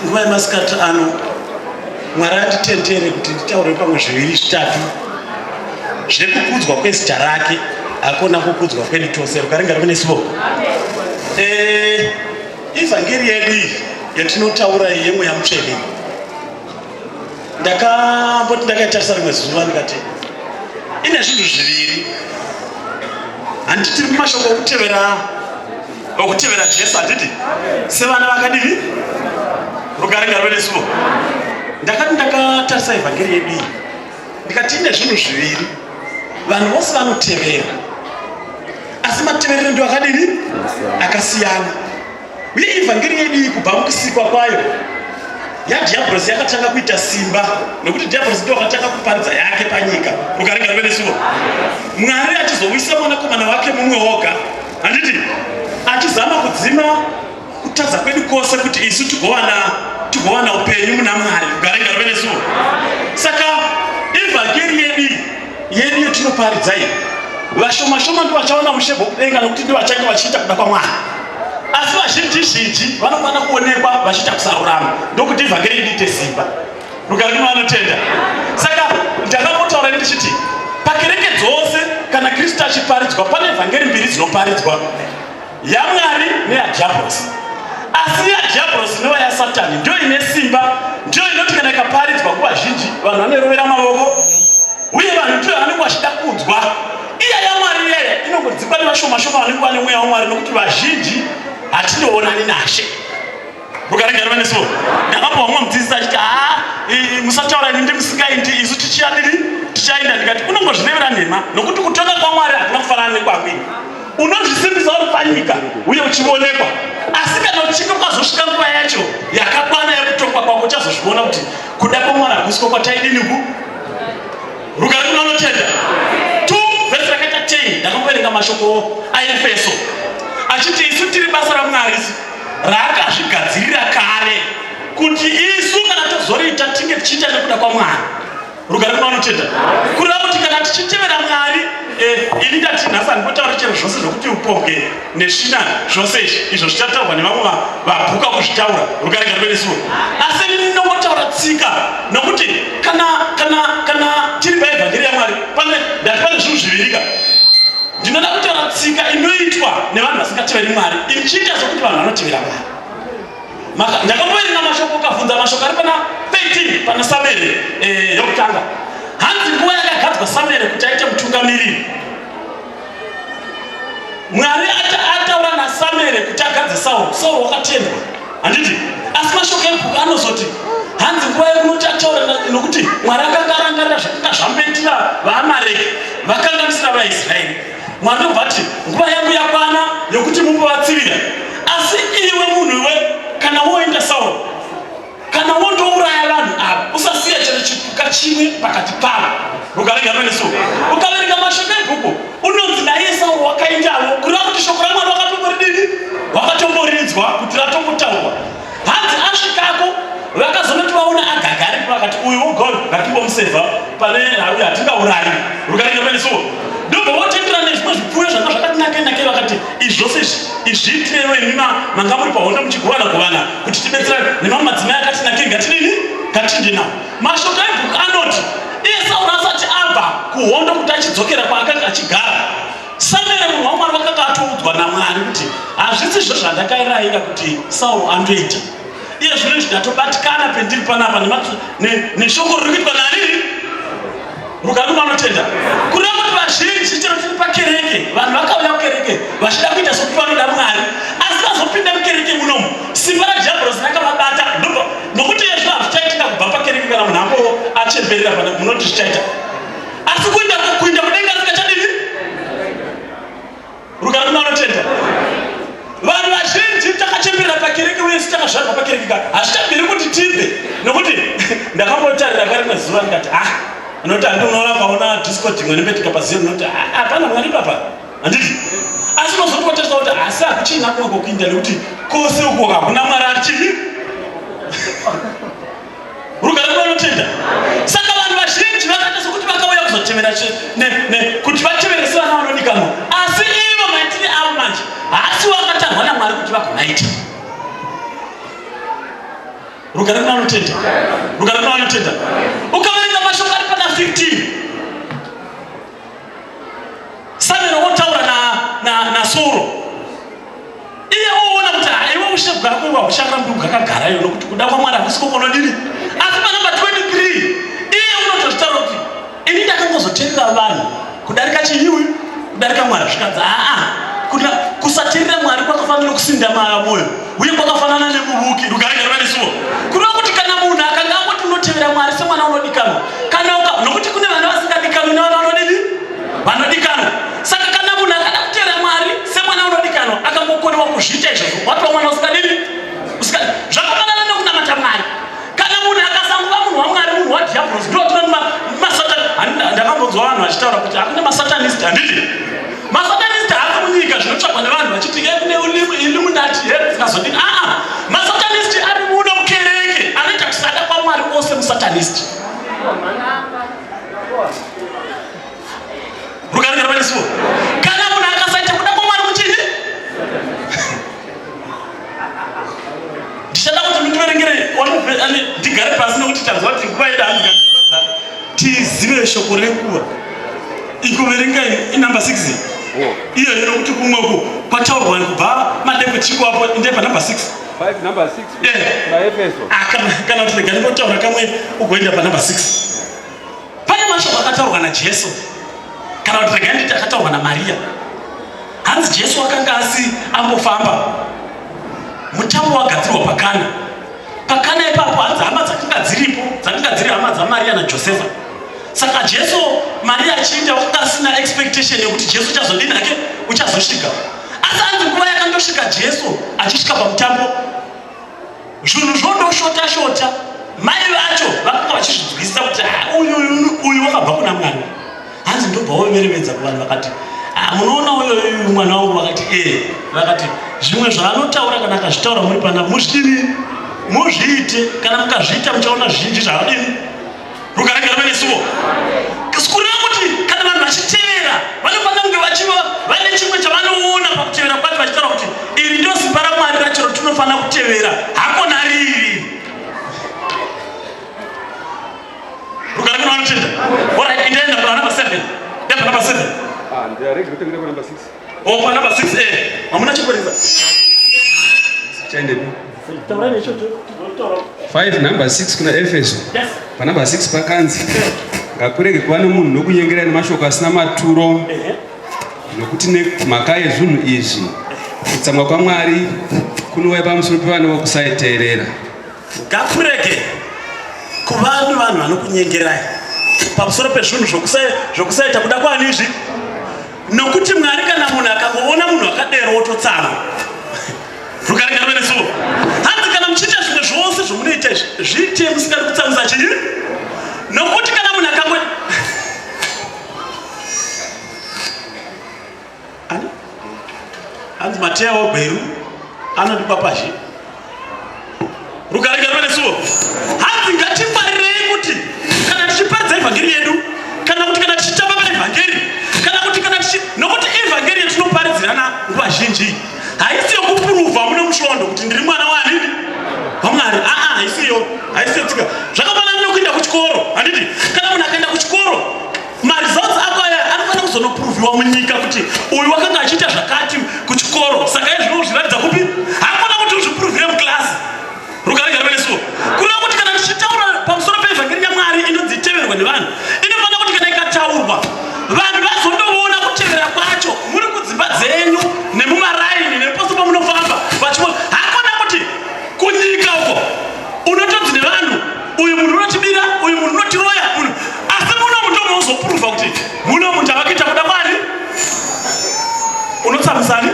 nguva yemasikati ano Mwari atitentere kuti nditaure pamwe zviviri zvitatu zvekukudzwa kwezita rake, hakuna kukudzwa kwedu tose. Rukaringa rumenesibo. Ivhangeri yedu yatinotaura yemweya mutsvene, ndakamboti ndakatarisa rimwe zuva ndikati ine zvinhu zviviri. Handiti tiri mumashoko okutevera Jesu, handiti sevana vakadini. Rukaringa rumenesibo. Ndakati ndakatarisa ivhangeri yedu iyi ndikati ine zvinhu zviviri vanhu vose vanotevera, asi mateverero ndio akadini akasiyana. Uye ivhangeri yedu iyi kubva mukusikwa kwayo yaDhiabhorosi yakatanga kuita simba, nekuti Dhiabhorosi ndio akatanga kuparidza yake panyika. Rukaringa rumenesibo. Mwari achizouyisa mwanakomana wake mumwe woga, handiti achizama kudzima kutadza kwedu kwose kuti isu tigowana upenyu muna Mwari. Rukaringa rumenesibo. Saka ivhangeri yedu yetinoparidza iyi, vashoma ndio vachaona mushebo kudenga nekuti ndio vachange vachiita kuda kwaMwari, asi vazhinji vanofana kuonekwa vachiita kusarurama, ndokuti ivhangeri yedu iite simba. Rukaringa vanotenda. Saka ndakapotaura ndichiti pakereke dzose kana Kristu achiparidzwa pane ivhangeri mbiri dzinoparidzwa, yaMwari neyaDhiabhorosi. Asi yaDhiabhorosi nova yaSatani ndio ine simba, ndio inoti kana ikaparidzwa nguva zhinji vanhu vanorovera mavoko, uye vanhu ndio vanenge vachida kudzwa. Iya yaMwari iyaya inongodzikwa nevashoma vanenge vane mweya waMwari, nokuti vazhinji hatinoonani naShe. Rukaringa rumenesibo. Ndakapiwa mumwe mudzidzisi achiti musataura ini ndimusingaendi, isu tichaenda. Ndikati unongozvinevera nhema, nokuti kutonga kwaMwari hakuna kufanana nekwamweni. Unozvisimbisa uri panyika uye uchionekwa, asi kana uchinge kwazosvika nguva yacho yakakwana yekutongwa kwako uchazozviona kuti kuda kwaMwari hakusiko kwataidiniku. Rukaringa vanotenda. 2 vhesi rakaita 10 ndakamboverenga mashoko aEfeso achiti isu tiri basa raMwari raakazvigadzirira kare kuti isu kana tozoriita tinge tichiita nekuda kwaMwari. Rukaringa vanotenda. Kureva kuti kana tichitevera Mwari, ini ndati nhasi handimbotaura chero zvose zvokuti upoge neshina zvose izvo zvichataurwa nevamwe vabhuka kuzvitaura. Rukaringa rumenesibo. Asi ndinongotaura tsika, nokuti kana tiri paivhangeri yaMwari pane zvinhu zvivirika. Ndinoda kutaura tsika inoitwa nevanhu vasingateveri Mwari ichiita sokuti vanhu vanotevera Mwari. Ndakamboverenga mashoko ukabvunza mashoko ari pana 13 pana Samueri yokutanga. Hanzi nguva yakagadzwa Samueri kuti aite mutungamiriri, Mwari ataura naSamueri kuti agadze Sauro wakatendwa, handiti. Asi mashoko ebhuku anozoti hanzi nguva yekunoti ataura nokuti Mwari akanga arangarira zvakanga zvamboitira vaAmareki vakanganisira vaIsraeri. Mwari ndobva ati nguva yangu yakwana yokuti mumbovatsivira. Asi iwe munhu iwe, kana woenda Sauro, kana wondouraya vanhu ava, usasiya chero chipuka chimwe pakati pavo. Rukaringa rumenesibo. Ukaverenga mashoko ebhuku unonzi naiye Sauro wakaendawo, kureva kuti shoko raMwari wakatomboridzwa kuti ratombotaurwa. Hanzi asvikako vakazonoti vaona agagari pakati uyu God ngatimbomusevha pane uyu hatingaurayi. Rukaringa rumenesibo. Ndobva votenderana nezvimwe zvipfuyo zvanga zvakatinakei vakati izvi zvose izviitirewo imi manga muri pahondo muchigovana kuti tibetserane nemamwe madzimai akatinakei ngatinde nawo. Mashoko ebhuku anoti iye Sauro asati abva kuhondo kuti achidzokera kwaakanga achigara, Samueri munhu waMwari vakanga atoudzwa naMwari kuti hazvisi izvo zvandakairayira kuti Sauro andoita. Iye zvino zvingatobatikana pendiri panapa neshoko riri kuitwa nani. Rukaringa vanotenda. Kureva kuti vazhinji chero tiri pakereke, vanhu vakauya kukereke vachida kuita sokuti vanoda Mwari, asi vazopinda mukereke munomu simba raDhiabhorosi rakamabata, nokuti izvo hazvichaitika kubva pakereke kana munhu ambo achemberera pana munoti zvichaita. Asi kuinda kudenga sikachadini. Rukaringa vanotenda. Vanhu vazhinji takachemberera pakereke uye sitakazvarwa pakereke kaka hazvichabviri kuti tipe, nokuti ndakambotarira karimwe zuva ndikati noti handinoona paona Discord imwe nepetika paziyo noti hapana Mwari papa, handiti. Asi unozototariswa kuti asi hakuchina kumwe kokuinda nekuti kwose uko hakuna Mwari achini. Rukaringa vanotenda. Saka vanhu vazhinji vakaita sokuti vakauya kuzotevera kuti vatevere sevana vanodikanwa, asi ivo maitire avo manje hasi vakatarwa naMwari kuti vagonaita. Rugare kunanotenda. Rugare kunanotenda. Ukaverenga mashoko ari pana 15. Samuel otaura na Sauro. Iye oona kuti iwe ushe bwako wahushakambi ugakagara iyo nokuti kuda kwaMwari hakusiko kunodini. Asi panamba 23 iye unotozvitaura kuti ini ndakangozoteerera vanhu kudarika chinyiwi kudarika Mwari zvikadza kuna kusateerera Mwari kwakafanana kusinda mwoyo uye kwakafanana nemuvuki rugare rwanesuwo kureva kuti kana munhu akanga angoti unotevera Mwari semwana unodikanwa kana nokuti kune vanhu vasingadikanwi nevanhu vanodini vanodikanwa. Saka kana munhu akada kutevera Mwari semwana unodikanwa akangokoniwa kuzviita izvozvo watova mwana usingadini zvakafanana nekunamata Mwari. Kana munhu akasanguva munhu waMwari munhu wadhiabhorosi ndotunoti masatani. Ndakambonzwa vanhu vachitaura kuti hakuna masatanist handiti masatanist haasi munyika zvinotsvagwa nevanhu vachiti kune illuminati zikazodini masatanist ari muno mukereke anoita kusada kwaMwari ose musatanist. Rugare rwanesuwo kana munhu akasaita kuda kwaMwari muchini ndichada kuti mundiverengere ndigare pasi nokuti tanzwa kuti nguva yedu tizive shoko renguva. Ikuverenga inamba 6 iyo nokuti kumweko kwataurwa kubva madeko chikwapo ndepa namba 6 5 number 6 na Efeso kana kuti legani kotaura kamwe ugoenda pa namba 6 pane mashoko akataurwa naJesu kana kuti legani nditi akataurwa naMaria. Hanzi Jesu akanga ambofamba mutambo wagadzirwa pakana ipapo hanzi hama dzakanga dziri hama dzaMaria naJosefa. Saka Jesu Maria achinda wakanga asina expectation yekuti Jesu uchazodini hake uchazosvika. Asi hanzi nguva yakandosvika Jesu achisvika pamutambo zvinhu zvondoshota mai vacho vakanga vachizvinzwisisa kuti uyu wakabva kuna Mwari. Hanzi ndobva woverevedza kuvanhu vakati munoona uyu mwana wangu vakati vakati zvimwe zvaanotaura kana akazvitaura muri pana muzvidini muzviite kana mukazviita muchaona zvinji zvakadini. Rugare rwanesuwo sikureva kuti kana vanhu vachitevera vanofanira kunge vachiva vane chimwe chavanoona pakutevera kwacho vachitaura kuti iri ndio simba raMwari racho rotinofanira kutevera hakona riri. Rugare rwanotenda. Alright, indaenda pana namba 7 ndepa namba 7 ndarege kutengera pa namba 6 pa namba 6 hamuna chikoreza chaende taurani ichocho 5 number 6 kuna Efeso. Yes. Pa namba 6 pakanzi ngakurege kuva nemunhu nokunyengerera nemashoko asina maturo nokuti nemhaka yezvinhu izvi kutsamwa kwaMwari kunouya pamusoro pevanhu vokusaiteerera. Ngakurege kuva nevanhu vanokunyengerai pamusoro pezvinhu zvokusaita kuda kwani izvi nokuti Mwari kana munhu akangoona munhu akadero ototsamwa. Rugare rwanesuwo hanzi kana muchiita zvimwe zvose zvomunoita izvi zviite musingadi kutsamwisa chii nokuti kana munhu akango hanzi Mateya wegweru anodipa pazhi. Rugare rwanesuwo hanzi ngatingwarirei kuti kana tichiparidza evhangeri yedu kana kuti kana tichitamba paevhangeri kana kuti nokuti evhangeri yetinoparidzirana nguva zhinji haisi yokupuruvha mune mushondo kuti ndiri mwana waNini waMwari. Haisiyo tsika zvakafanana nokuenda kuchikoro handiti kana munhu akaenda kuchikoro maresults ako aya anofanira kuzonopuruvhiwa munyika kuti uyu wakanga achiita zvakati kuchikoro saka izvino uzviratidza kupi hakuna kuti uzvipuruvhire mukilasi. Rugare rwanesuwo kureva kuti kana tichitaura pamusoro peevhangeri yaMwari inonzi iteverwa nevanhu inofanira kuti kana ikataurwa vanhu vazondoona kutevera kwacho muri kudzimba dzenyu nemumaraini neposo pamunofamba vachiona hakuna kuti kunyika uko unotodzi nevanhu uyu munhu unotibira uyu munhu unotiroya munhu asi muno munhu ndomuzopuruvha kuti muno munhu avakuita kuda kwani unotsamisani.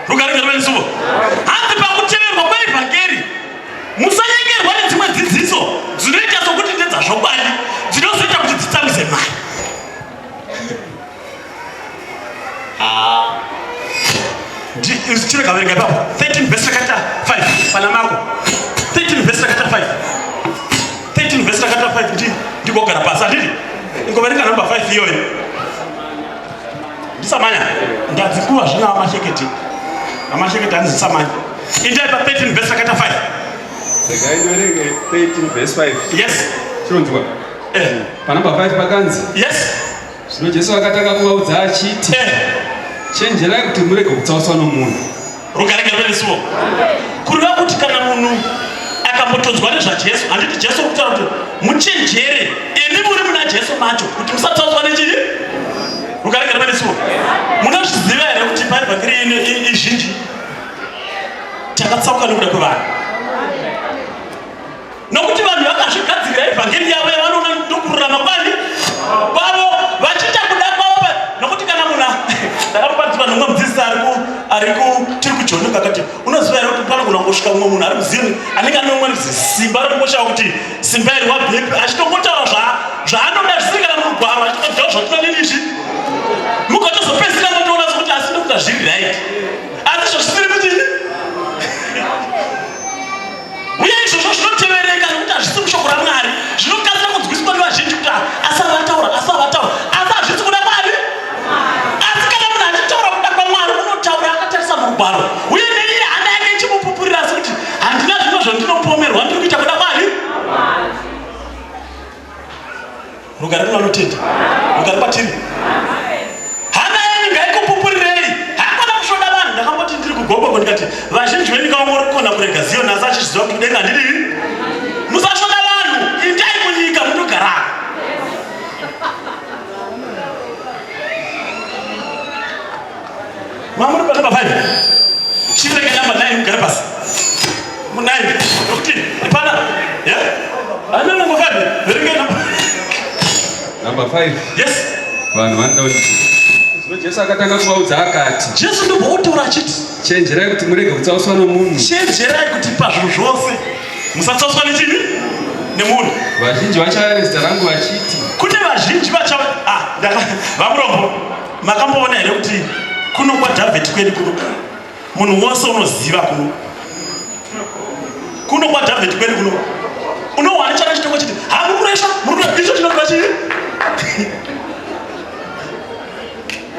Rugare rwanesuwo hanzi pakuteverwa kweevhangeri musanyengerwa nedzimwe dzidziso dzinoita sokuti ndedzazvokwadi dzinozoita kuti dzitsamise Mwari. Chirega verenga ipapo 13 verse rakata 5 pana mako 13 verse rakata 5 13 verse rakata 5 ndingogara pasi handiti ingoverenga namba 5 iyoyo ndisamanya ndadzikuva zvina amasheketi handizisamanya indai pa 13 verse rakata 5 ngainyorege 13 verse 5. Yes. Chinonzwa panamba 5 pakanzi. Yes. Zvino Jesu akatanga kuvaudza achiti chenjerai kuti murege kutsauswa nomunhu. Rugare ngerusuwo. Kureva kuti kana munhu akambotodzwa nezvaJesu, handiti Jesu kutaura kuti muchenjere imi muri muna Jesu macho kuti musatsauswa nechii. Rugare ngerusuwo. Munozviziva here kuti paevhangeri izhinji takatsauka nekuda kwevanhu. Nokuti vanhu vakazvigadzirira evhangeri yavo yavanoona ndokururama kwani kwavo vachiita kuda kwavo. Nokuti kana munhu ndakamupadziwa nomumwe mudzidzisi tiri kujonoka akati unoziva here kuti panogona kungosvika mumwe munhu ari muzioni anenge ane umwe simba rinomboshawa kuti simba iri wabhepi achitongotaura zvaanoda zvisiri kana mugwaro achitogawo zvatinodinizvi mukatozopedzisira motoona sokuti asi ndokuta zviri right asi zvosiri kutini. Uye izvozvo zvinotevereka nekuti hazvisi mushoko raMwari, zvinokasira kunzwiswa nevazhinji kuti asavataura asi hazvisi kuda Mwari. Asi kana munhu achitaura kuda kwaMwari unotaura akatarisa mugwaro, uye neiye hana yake ichimupupurira asi kuti handina zvino zvandinopomerwa ndiri kuita kuda Mwari. Rugare kuna anotenda, rugare patiri. Hana yenyu ngaikupupurirei, hakuna kusvoda vanhu. Ndakamboti ndiri kugomba ndikati vazhinji venyika muri kurega Zioni asi achizviziva kuti kudenga ndidini. Musasvoda vanhu, indai munyika munogara. Mamuri panamba 5 chirege namba 9 mugare pasi 9 nokuti ipana ana namba 5 verenge namba 5. Yes. Vanhu vanoda kuti Jesu akatanga kuvaudza akati Jesu ndobvautaura achiti chenjerai kuti murege kutsauswa nomunhu. Chenjerai kuti pazvinhu zvose musatsauswa nechini nemunhu. Vazhinji vachauya nezita rangu vachiti. Kune vazhinji vachauya vamurombo makamboona here kuti kuno kwaDhavhidhi kwedu kuno munhu wose unoziva kuno kwaDhavhidhi kwedu kuno unowana chana chitoko chiti hamurikuresha icho chinobva chii.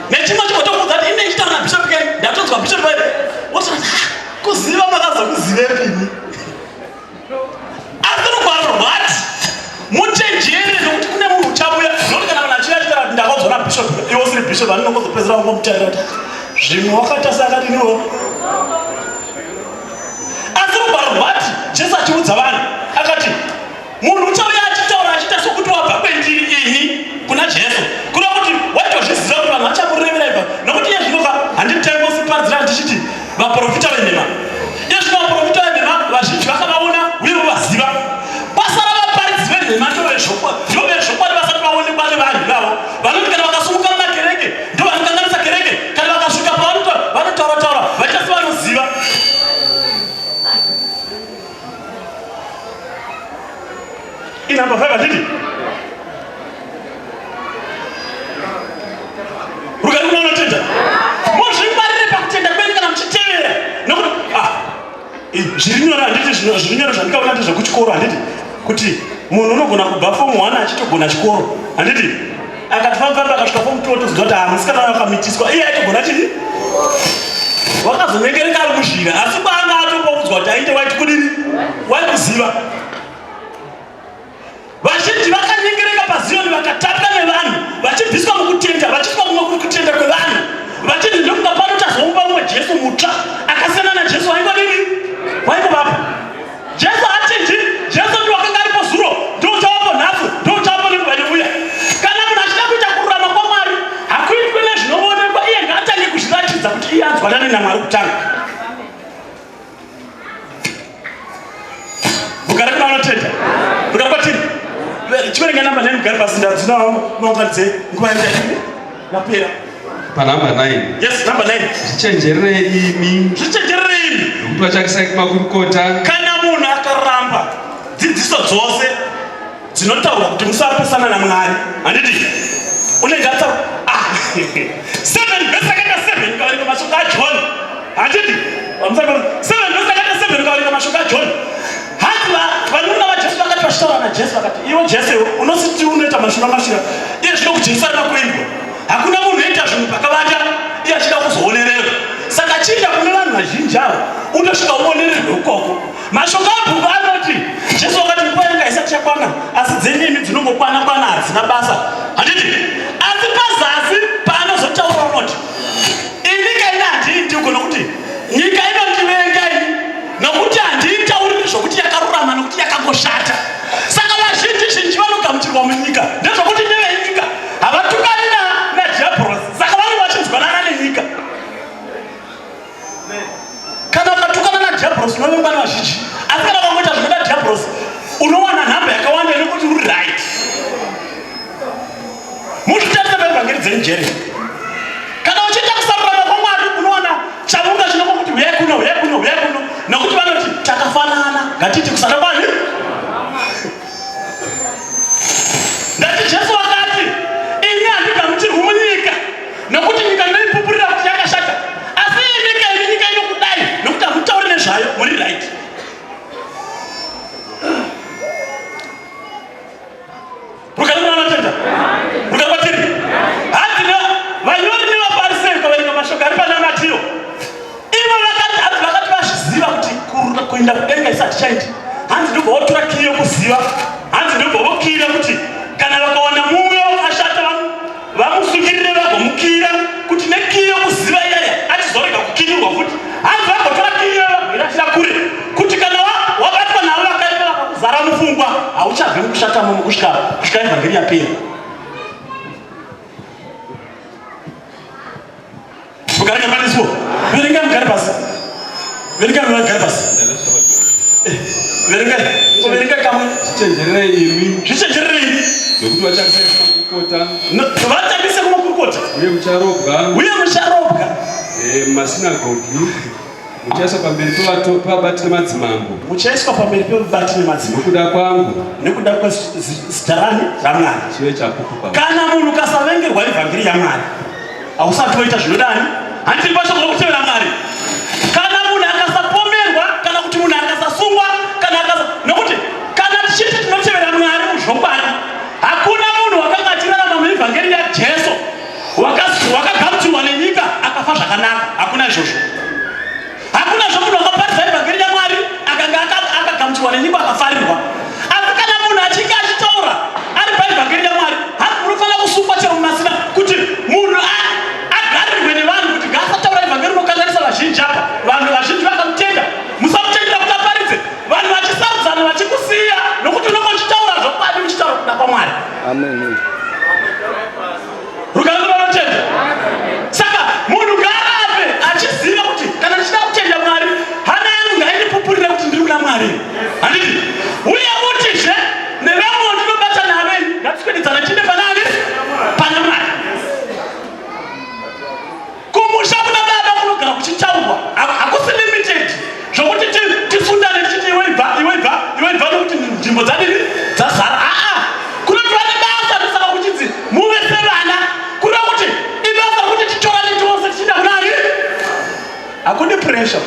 Nechimwe chikotokuudza kuti ine chitaura nabhishopu kai ndatonzwa bhishopu vai wototi kuziva makazokuzivepini. Asi rugwaro rwati muchenjere nokuti kune munhu uchabuya nokuti kana munhu achiuya achitaura kuti ndakanzwa nabhishopu iwe usiri bhishopu anongozopedzera wangomutarira kuti zvimwe wakaita seakadiniwo. Asi rugwaro rwati Jesu achiudza vanhu akati munhu uchauya achitaura achiita sokuti wabva kwendiri ini kuna Jesu kuda kuti waitozviziva kuti vanhu vachamurevera ibva nokuti iye zvinoka handitangosiparadzira ndichiti vaprofita venhema. Iye zvino vaprofita venhema vazhinji vakavaona uye vovaziva. Basa ravaparidzi venhema ndovezvokwadi vasati vaonekwa nevanhu vavo vanoti kana vakasumuka mumakereke ndo vanokanganisa kereke kana vakasvika pavanotaura vaita sevanoziva. Inamba 5 handiti rugare kuna anotenda muzvingwarire pakutenda kwenyu kana muchitevera nokuti zviri nyore handiti zviri nyore zvandikaona ndezvekuchikoro handiti kuti munhu unogona kubva fomu 1 achitogona chikoro handiti akati famfamba akasvika fomu 2 toziva kuti musikana wakamitiswa iye aitogona chii wakazonyengereka ari muzhira asi kwaanga atopoudzwa kuti aite waiti kudini waikuziva. Vazhinji vakanyengereka paZioni vakatapwa nevanhu vachibviswa mukutenda vachisvika kumwe kutenda kwevanhu vachiti ndokunga pano tazomba mumwe Jesu mutsva akasiyana naJesu waingodini waingovapo. Jesu achinji Jesu ndiwo akanga aripo zuro ndouchawapo nhasi ndouchawapo nenguva inouya. Kana munhu achida kuita kururama kwaMwari hakuitwi nezvinoonekwa iye ngaatange kuzviratidza kuti iye anzwanane naMwari kutanga. Mugare kuna anotenda mugare kwatiri chiverenge namba 9 mugare pasi ndadzinaunganidze nguva yendai yapera panamba 9. Yes, namba 9. Zvichenjererei imi nokuti vachakisai kumakurukota. Kana munhu akaramba dzidziso dzose dzinotaura kuti musapesana naMwari handiti unenge atsaura 7 vhesi akaita 7 ukaverenga mashoko aJohn handiti 7 vhesi akaita 7 ukaverenga mashoko aJohn vanunga vaJesu vakati vachitaura naJesu vakati iwe Jesu unositi unoita mashura iye zvino kuti Jesu arina kuendwa hakuna munhu unoita zvinhu pakavanda iye achida kuzoonererwa. Saka chiita kune vanhu vazhinji avo unosvika uonererwe ukoko mashoko abhuku anoti Jesu wakati nguva yanga isati yakwana asi dzenyu dzinongokwana hadzina basa. Handiti asi pazasi paanozotaura unoti inyika ino handiiti uko nokuti nyika inondivenga ini nokuti handiitauriri zvokuti yakarurama nokuti yakangoshata. Saka vazhinji vanogamuchirwa munyika ndezvokuti nevenyika havatukani nadhiabhorosi, saka vanenge vachinzwanana nenyika. Kana ukatukana nadhiabhorosi unovengwa nevazhinji, asi kana ukangoita zvinoda dhiabhorosi unowana nhamba yakawanda nekuti uri right. Muzvitarisa paevhangeri dzenjere, kana uchiita kusarurama kwaMwari unowana chavunga chinongo kuti uyai kuno nokuti vanoti takafanana, ngatiti kusada kwani. Ndati Jesu akati ini handigamuchirwi munyika nokuti nyika inoipupurira kuti yakashata, asi nyika inokudai nokuti hamutauri nezvayo muri right. Rukarinatenda rukakwatiri hanzi vanyori nevafarisei ukaverenga mashoko ari pana Matiyo, ivo vakati vazviziva kuti kuenda kudenga isati chaiti, hanzi ndobva votora kiyo kuziva, hanzi ndobva vokira kuti kana vakawana mumwe wakashata vamusukirire vagomukira kuti nekiyo kuziva iyaya achizorega kukirirwa futi, hanzi vagotora kiyo vagoirasira kure kuti kana wabatwa navo vakaipa vakakuzara mupfungwa hauchabve mukushata momo kusvika evhangeri yapera. Mugarika panesuo verengai mugari pasi, verengai pasi, verengai kamwe zvichenjererei imi nokuti vachatangise kumakurukota uye mucharobwa mumasinagogi muchaiswa pamberi pevabati nemadzimambo, muchaiswa pamberi pevabati nemadzimambo nekuda kwezita raMwari chive chapupu pavo. Kana munhu kasavengerwa evhangeri yaMwari hausati woita zvinodani, handiri pashoko rokutevera Mwari. Kana munhu akasapomerwa kana kuti munhu akasasungwa nokuti kana tichiti tinotevera Mwari muzvokwadi, hakuna munhu wakanga achirarama muevhangeri yaJesu wakagamuchirwa nenyika akafa zvakanaka. Hakuna izvozvo. Hakuna zvomunhu wakaparidza evhangeri yaMwari akanga akagamuchirwa nenyika akafarirwa. Asi kana munhu achinge achitaura ari paevhangeri yaMwari, hanzi munofanira kusungwa chero mumasina kuti munhu agarirwe nevanhu kuti ngaasataura evhangeri unokanganisa vazhinji apa. Vanhu vazhinji vakamutenda, musamutendera kuti aparidze, vanhu vachisarudzana vachikusiya nokuti unenge uchitaura zvokwadi uchitaura kuda kwaMwari. Amen. Rukarinatenda. Saka munhu ngaarape achiziva kuti kana ndichida kutenda Mwari hana yangu ngaindipupurire kuti ndiri kuna Mwari. Handiti uye utizve nevamwe ndinobata navenyu ngatiswededzana tiende panani pana Mwari. Kumusha kuna baba kunogara kuchitaurwa hakusi limited zvokuti tisundane tichiti iwe ibva nokuti nzvimbo dzadini dzazara. Kunotiva nebasa risaka kuchidzi muve sevana, kureva kuti ibasa kuti titorane tose tichienda kunani. Hakudi pressure.